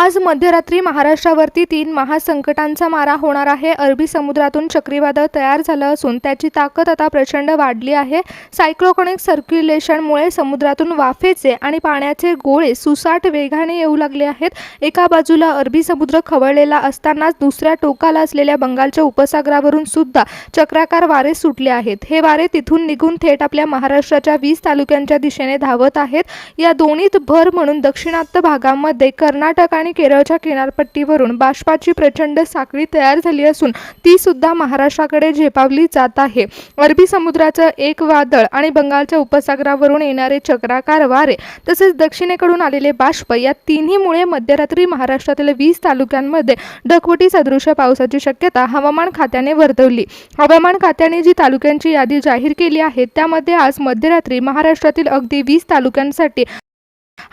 आज मध्यरात्री महाराष्ट्रावरती 3 महासंकटांचा मारा होणार आहे। अरबी समुद्रातून चक्रीवादळ तयार झालं असून त्याची ताकद आता प्रचंड वाढली आहे। सायक्लोनिक सर्क्युलेशनमुळे समुद्रातून वाफेचे आणि पाण्याचे गोळे सुसाट वेगाने येऊ लागले आहेत। एका बाजूला अरबी समुद्र खवळलेला असतानाच दुसऱ्या टोकाला असलेल्या बंगालच्या उपसागरावरून सुद्धा चक्राकार वारे सुटले आहेत। हे वारे तिथून निघून थेट आपल्या महाराष्ट्राच्या 20 तालुक्यांच्या दिशेने धावत आहेत। या दोन्हीत भर म्हणून दक्षिणात्य भागामध्ये कर्नाटक आणि केरळच्या किनारपट्टीवरून बाष्पाची प्रचंड साखळी तयार झाली असून ती सुद्धा महाराष्ट्राकडे झेपावली जात आहे। अरबी समुद्राचं एक वादळ आणि बंगालच्या उपसागरावरून येणारे चक्राकार वारे तसेच दक्षिणेकडून आलेले बाष्प या तिन्हीमुळे मध्यरात्री महाराष्ट्रातील 20 तालुक्यांमध्ये ढगफुटी सदृश पावसाची शक्यता हवामान खात्याने वर्तवली। हवामान खात्याने जी तालुक्यांची यादी जाहीर केली आहे त्यामध्ये आज मध्यरात्री महाराष्ट्रातील अगदी 20 तालुक्यांसाठी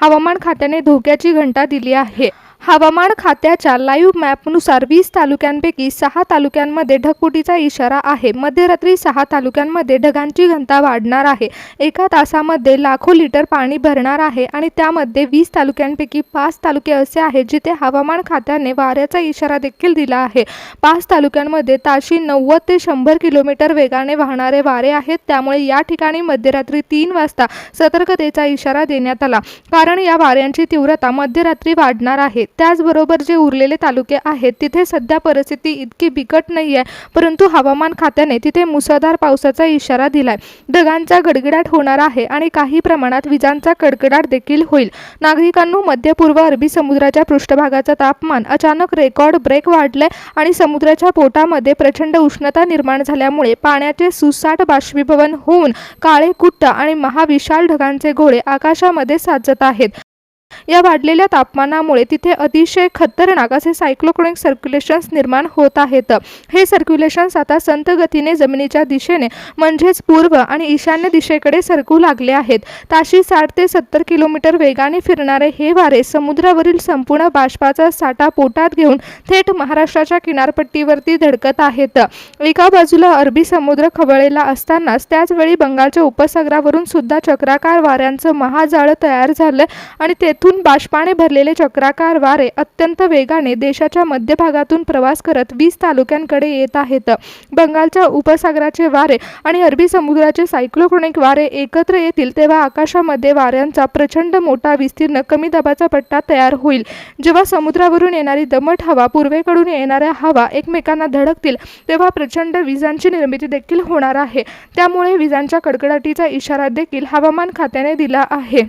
हवामान खात्याने धोक्याची घंटा दिली आहे। हवामान खात्याच्या लाईव्ह मॅपनुसार 20 तालुक्यांपैकी 6 तालुक्यांमध्ये ढगफुटीचा इशारा आहे। मध्यरात्री 6 तालुक्यांमध्ये ढगांची घनता वाढणार आहे। एका तासामध्ये लाखो लिटर पाणी भरणार आहे आणि त्यामध्ये 20 तालुक्यांपैकी 5 तालुके असे आहेत जिथे हवामान खात्याने वाऱ्याचा इशारा देखील दिला आहे। 5 तालुक्यांमध्ये ताशी 90 ते 100 किलोमीटर वेगाने वाहणारे वारे आहेत। त्यामुळे या ठिकाणी मध्यरात्री 3 वाजता सतर्कतेचा इशारा देण्यात आला, कारण या वाऱ्यांची तीव्रता मध्यरात्री वाढणार आहे। त्याचबरोबर जे उरलेले तालुके आहेत तिथे सध्या परिस्थिती इतकी बिकट नाही आहे, परंतु हवामान खात्याने तिथे मुसळधार पावसाचा इशारा दिलाय। ढगांचा गडगडाट होणार आहे आणि काही प्रमाणात विजांचा कडकडाट देखील होईल। नागरिकांनो, मध्य पूर्व अरबी समुद्राच्या पृष्ठभागाचं तापमान अचानक रेकॉर्ड ब्रेक वाढले आणि समुद्राच्या पोटामध्ये प्रचंड उष्णता निर्माण झाल्यामुळे पाण्याचे सुसाट बाष्पीभवन होऊन काळे कुट्ट आणि महाविशाल ढगांचे गोळे आकाशामध्ये साचत आहेत। या वाढलेल्या तापमानामुळे तिथे अतिशय खतरनाक असे सायक्लोनिक सर्क्युलेशन्स निर्माण होत आहेत। हे सर्क्युलेशन्स आता संत गतीने जमिनीच्या दिशेने म्हणजेच पूर्व आणि ईशान्य दिशेकडे सरकू लागले आहेत। ताशी 60 ते 70 किलोमीटर वेगाने फिरणारे हे वारे समुद्रावरील संपूर्ण बाष्पाचा साठा पोटात घेऊन थेट महाराष्ट्राच्या किनारपट्टीवरती धडकत आहेत। एका बाजूला अरबी समुद्र खवळलेला असतानाच त्याचवेळी बंगालच्या उपसागरावरून सुद्धा चक्राकार वाऱ्यांचं महाजाळ तयार झालं आणि तेथून बाष्पाने भरलेले चक्राकार वारे अत्यंत वेगाने देशाच्या मध्यभागातून प्रवास करत 20 तालुक्यांकडे येत आहेत। बंगालच्या उपसागराचे वारे आणि अरबी समुद्राचे सायक्लोनिक वारे एकत्र येतील तेव्हा आकाशामध्ये वाऱ्यांचा प्रचंड मोठा विस्तीर्ण कमी दाबाचा पट्टा तयार होईल। जेव्हा समुद्रावरून येणारी दमट हवा पूर्वेकडून येणाऱ्या हवा एकमेकांना धडकतील तेव्हा प्रचंड विजांची निर्मिती देखील होणार आहे। त्यामुळे विजांच्या कडकडाटीचा इशारा देखील हवामान खात्याने दिला आहे।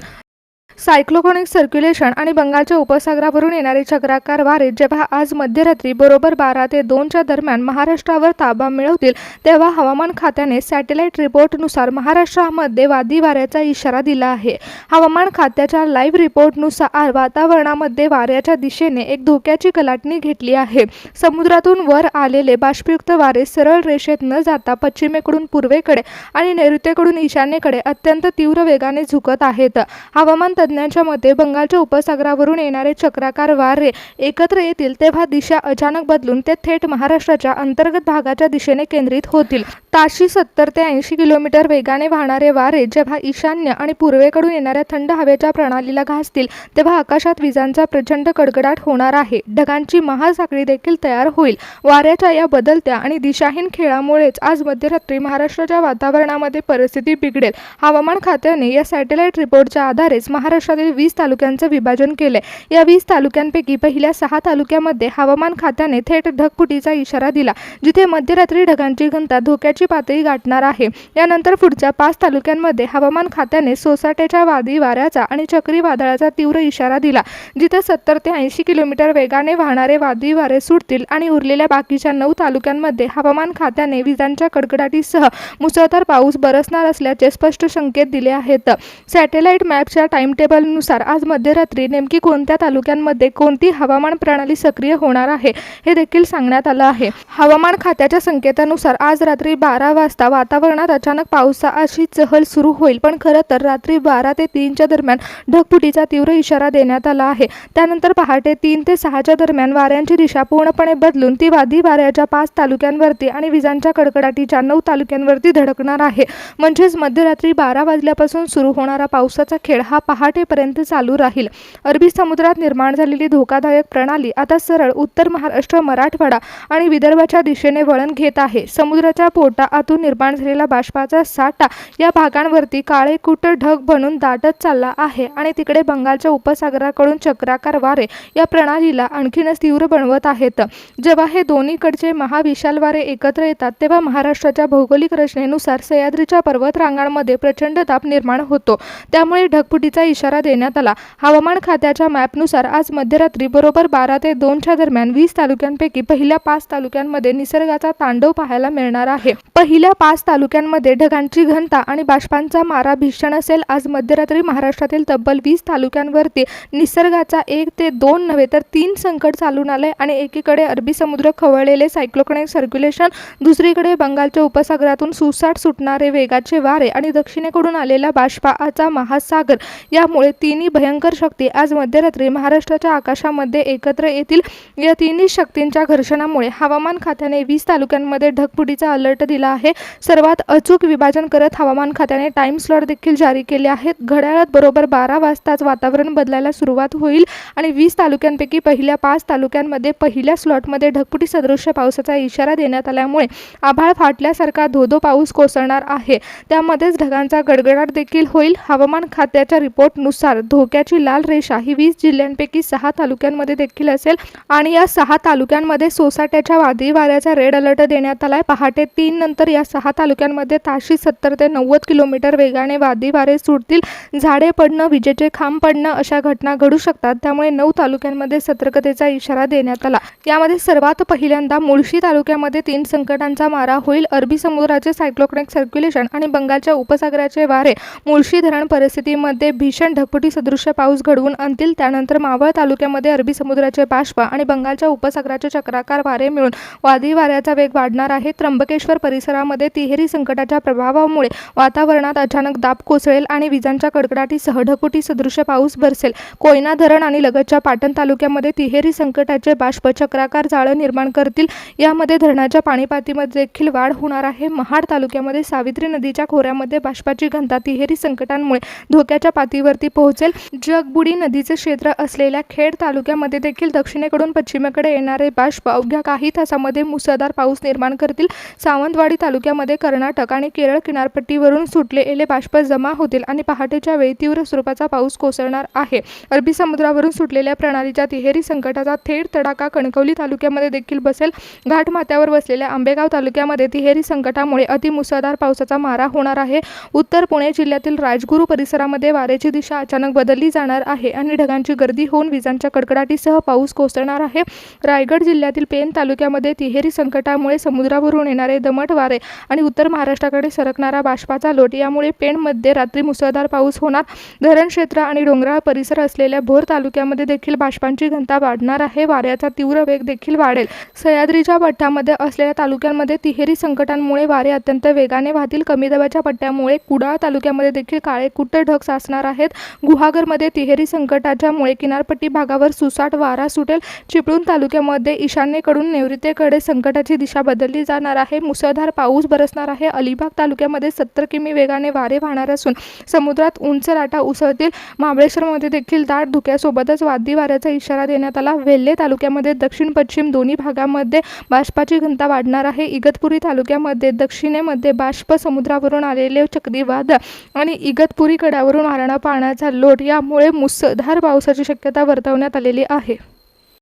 सायक्लोनिक सर्क्युलेशन आणि बंगालच्या उपसागरावरून येणारे चक्राकार वारे जेव्हा आज मध्यरात्री बरोबर 12 ते 2 च्या दरम्यान महाराष्ट्रावर ताबा मिळवतील तेव्हा हवामान खात्याने सॅटेलाइट रिपोर्टनुसार महाराष्ट्रामध्ये वादळी वाऱ्याचा इशारा दिला आहे। हवामान खात्याच्या लाईव्ह रिपोर्टनुसार वातावरणामध्ये वाऱ्याच्या दिशेने एक धोक्याची कलाटणी घेतली आहे। समुद्रातून वर आलेले बाष्पयुक्त वारे सरळ रेषेत न जाता पश्चिमेकडून पूर्वेकडे आणि नैऋत्येकडून ईशान्येकडे अत्यंत तीव्र वेगाने झुकत आहेत। हवामान तज्ञांच्या मते बंगालच्या उपसागरावरून येणारे चक्राकार वारे एकत्र येतील तेव्हा दिशा अचानक बदलून ते थेट महाराष्ट्राच्या अंतर्गत भागाच्या दिशेने केंद्रित होतील। ताशी 70 ते 80 किलोमीटर वेगाने वाहणारे वारे जेव्हा ईशान्य आणि पूर्वेकडून येणाऱ्या थंड हवेच्या प्रणालीला घासतील तेव्हा आकाशात विजांचा प्रचंड कडकडाट होणार आहे। ढगांची महासाखळी देखील तयार होईल। वाऱ्याच्या या बदलत्या आणि दिशाहीन खेळामुळेच आज मध्यरात्री महाराष्ट्राच्या वातावरणामध्ये परिस्थिती बिघडेल। हवामान खात्याने या सॅटेलाइट रिपोर्टच्या आधारेच महाराष्ट्रातील 20 तालुक्यांचं विभाजन केले। या 20 तालुक्यांपैकी पहिल्या 6 तालुक्यामध्ये हवामान खात्याने थेट ढगफुटीचा इशारा दिला, जिथे मध्यरात्री ढगांची घनता धोक्याची पातळी गाठणार आहे। यानंतर पुढच्या 5 तालुक्यांमध्ये हवामान खात्याने सोसाट्याच्या वादळी वाऱ्याचा आणि चक्रीवादळाचा तीव्र इशारा दिला, जिथे 70 ते 80 किलोमीटर वेगाने वाहणारे वादळी वारे सुटतील आणि उरलेल्या बाकीच्या 9 तालुक्यांमध्ये हवामान खात्याने विजांच्या कडकडाटीसह मुसळधार पाऊस बरसणार असल्याचे स्पष्ट संकेत दिले आहेत। सॅटेलाइट मॅपच्या टाइमटेबलनुसार आज मध्यरात्री नेमकी कोणत्या तालुक्यांमध्ये कोणती हवामान प्रणाली सक्रिय होणार आहे हे देखील सांगण्यात आलं आहे। हवामान खात्याच्या संकेतानुसार आज रात्री 12 वाजता वातावरणात अचानक पावसाची चहल सुरू होईल, पण खरं तर रात्री 12 ते 3च्या दरम्यान ढगफुटीचा तीव्र इशारा देण्यात आला आहे. त्यानंतर पहाटे 3 ते 6च्या दरम्यान वाऱ्यांची दिशा पूर्णपणे बदलून ती वादळी वाऱ्याच्या 5 तालुक्यांवरती आणि विजांच्या कडकडाटीच्या 9 तालुक्यांवरती धडकणार आहे. म्हणजेच मध्यरात्री 12 वाजल्यापासून सुरू होणारा पावसाचा खेळ हा पहाटेपर्यंत चालू राहील. अरबी समुद्रात निर्माण झालेली धोकादायक प्रणाली आता सरळ उत्तर महाराष्ट्र, मराठवाडा आणि विदर्भाच्या दिशेने वळण घेत आहे. समुद्राच्या पोटातून निर्माण झालेला बाष्पाचा साठा या भागांवरती काळेकुट्ट ढग बनून दाटत चालला आहे आणि तिकडे बंगालच्या उपसागराकडून चक्राकार वारे या प्रणालीला आणखीनच तीव्र बनवत आहेत. जेव्हा हे दोन्हीकडचे महाविशाल वारे एकत्र येतात तेव्हा महाराष्ट्राच्या भौगोलिक रचनेनुसार सह्याद्रीच्या पर्वतरांगांमध्ये प्रचंड दाब निर्माण होतो. त्यामुळे ढगफुटीचा इशारा देण्यात आला. हवामान खात्याच्या मॅपनुसार आज मध्यरात्री बरोबर 12 ते 2च्या दरम्यान 20 तालुक्यांपैकी पहिल्या 5 तालुक्यांमध्ये निसर्गाचा तांडव पाहायला मिळणार आहे. पहिल्या 5 तालुक्यांमध्ये ढगांची घनता आणि बाष्पांचा मारा भीषण असेल. आज मध्यरात्री महाराष्ट्रातील तब्बल 20 तालुक्यांवरती निसर्गाचा 1 ते 2 नव्हे तर 3 संकट चालून आले आणि एकीकडे अरबी समुद्र खवळलेले सायक्लोनिक सर्क्युलेशन, दुसरीकडे बंगालच्या उपसागरातून सुसाट सुटणारे वेगाचे वारे आणि दक्षिणेकडून आलेला बाष्पाचा महासागर, यामुळे तिन्ही भयंकर शक्ती आज मध्यरात्री महाराष्ट्राच्या आकाशामध्ये एकत्र येतील. या तिन्ही शक्तींच्या घर्षणामुळे हवामान खात्याने 20 तालुक्यांमध्ये ढगफुटीचा अलर्ट दिला आहे. सर्वात अचूक विभाजन करत हवामान खात्याने टाइम स्लॉट देखील जारी केले आहेत. घड्याळात बरोबर 12 वाजताच वातावरण बदलायला सुरुवात होईल आणि 20 तालुक्यांपैकी पहिल्या 5 तालुक्यांमध्ये पहिल्या स्लॉटमध्ये ढगफुटी सदृश्य पावसाचा इशारा देण्यात आल्यामुळे आभाळ फाटल्यासारखा धोधो पाऊस कोसळणार आहे. त्यामध्येच ढगांचा गडगडाट देखील होईल. हवामान खात्याच्या रिपोर्टनुसार धोक्याची लाल रेषा ही 20 जिल्ह्यांपैकी 6 तालुक्यांमध्ये देखील असेल आणि या 6 तालुक्यांमध्ये सोसाट्याच्या वादळी वाऱ्याचा रेड अलर्ट देण्यात आलाय. पहाटे 3 नंतर या 6 तालुक्यांमध्ये ताशी 70 ते 90 किलोमीटर वेगाने वादळी वारे सुटतील. झाडे पडणं, विजेचे खांब पडणं अशा घटना घडू शकतात. त्यामुळे 9 तालुक्यांमध्ये सतर्कतेचा इशारा देण्यात आला. यामध्ये सर्वात पहिल्यांदा मुळशी तालुक्यामध्ये 3 संकटांचा मारा होईल. अरबी समुद्राचे सायक्लोनिक सर्क्युलेशन आणि बंगालच्या उपसागराचे वारे मुळशी धरण परिस्थितीमध्ये भीषण ढगफुटी सदृश्य पाऊस घडवून आणतील. त्यानंतर मावळ तालुक्यामध्ये अरबी समुद्राचे बाष्प आणि बंगालच्या उपसागराचे चक्राकार वारे मिळून वादळी वाऱ्याचा वेग वाढणार आहे. त्र्यंबकेश्वर परिसरामध्ये तिहेरी संकटाच्या प्रभावामुळे वातावरणात अचानक दाब कोसळेल आणि विजांच्या कडकडाटीसह ढगफुटी सदृश्य पाऊस बरसेल. कोयना धरण आणि लगतच्या पाटण तालुक्यामध्ये तिहेरी संकटाचे बाष्प चक्राकार जाळं निर्माण करतील. यामध्ये धरणाच्या पाणीपातळीमध्ये देखील वाढ होणार आहे. महाड तालुक्यामध्ये सावित्री नदीच्या खोऱ्यामध्ये बाष्पाची घनता तिहेरी संकटांमुळे धोक्याच्या पातळीवरती पोहोचेल. जगबुडी नदीचे क्षेत्र असलेल्या खेड तालुक्यामध्ये देखील दक्षिणेकडून पश्चिमेकडे येणारे बाष्प अवघ्या काही तासामध्ये मुसळधार पाऊस निर्माण करतील. सावंतवाडी तालुक्यामध्ये कर्नाटक आणि केरळ किनारपट्टीवरून सुटलेले बाष्प जमा होतील आणि पहाटेच्या वेळी तीव्र स्वरूपाचा पाऊस कोसळणार आहे. अरबी समुद्रावरून सुटलेल्या प्रणालीच्या तिहेरी संकटाचा थेट तडाखा कणकवली तालुक्यामध्ये देखील बसेल. घाटमाथ्यावर वसलेल्या आंबेगाव तालुक्यामध्ये तिहेरी संकटामुळे अतिमुसळधार पावसाचा मारा होणार आहे. उत्तर पुणे जिल्ह्यातील राजगुरू परिसरामध्ये वाऱ्याची दिशा अचानक बदलली जाणार आहे आणि ढगांची गर्दी होऊन विजांच्या कडकडाटीसह पाऊस कोसळणार आहे. रायगड जिल्ह्यातील पेन तालुक्यामध्ये तिहेरी संकटामुळे समुद्रावरून येणारे दमट वारे आणि उत्तर महाराष्ट्राकडे सरकणारा बाष्पाचा लोट यामुळे पेणमध्ये रात्री मुसळधार पाऊस होणार. धरण क्षेत्र आणि डोंगराळ परिसर असलेल्या भोर तालुक्यामध्ये देखील बाष्पांची घनता वाढणार आहे. वाऱ्याचा तीव्र वेग देखील वाढेल. सह्याद्रीच्या पट्ट्यामध्ये असलेल्या तालुक्यांमध्ये तिहेरी संकटांमुळे वारे अत्यंत वेगाने वाहतील. कमी दाबाच्या पट्ट्यामुळे कुडाळ तालुक्यामध्ये देखील काळेकुट्ट ढग साचणार आहेत. गुहागरमध्ये तिहेरी संकटाच्यामुळे किनारपट्टी भागावर सुसाट वारा सुटेल. चिपळूण तालुक्यामध्ये ईशान्येकडून नैऋत्येकडे संकटाची दिशा बदलली जाणार आहे. मुसळधार पाऊस बरसणार आहे. अलिबाग तालुक्यामध्ये 70 किमी वेगाने वारे वाहणार असून समुद्रात उंच लाटा उसळतील. महाबळेश्वरमध्ये देखील दाट धुक्यासोबतच वादळी वाऱ्याचा इशारा देण्यात आला. वेल्हे तालुक्यामध्ये दक्षिण पश्चिम दोन्ही भागामध्ये बाष्पाची घनता वाढणार आहे. इगतपुरी तालुक्यामध्ये दक्षिणेमध्ये बाष्प, समुद्रावरून आलेले चक्रीवादळ आणि इगतपुरी कड्यावरून वारणा पाण्याचा लोट यामुळे मुसळधार पावसाची शक्यता वर्तवण्यात आलेली आहे.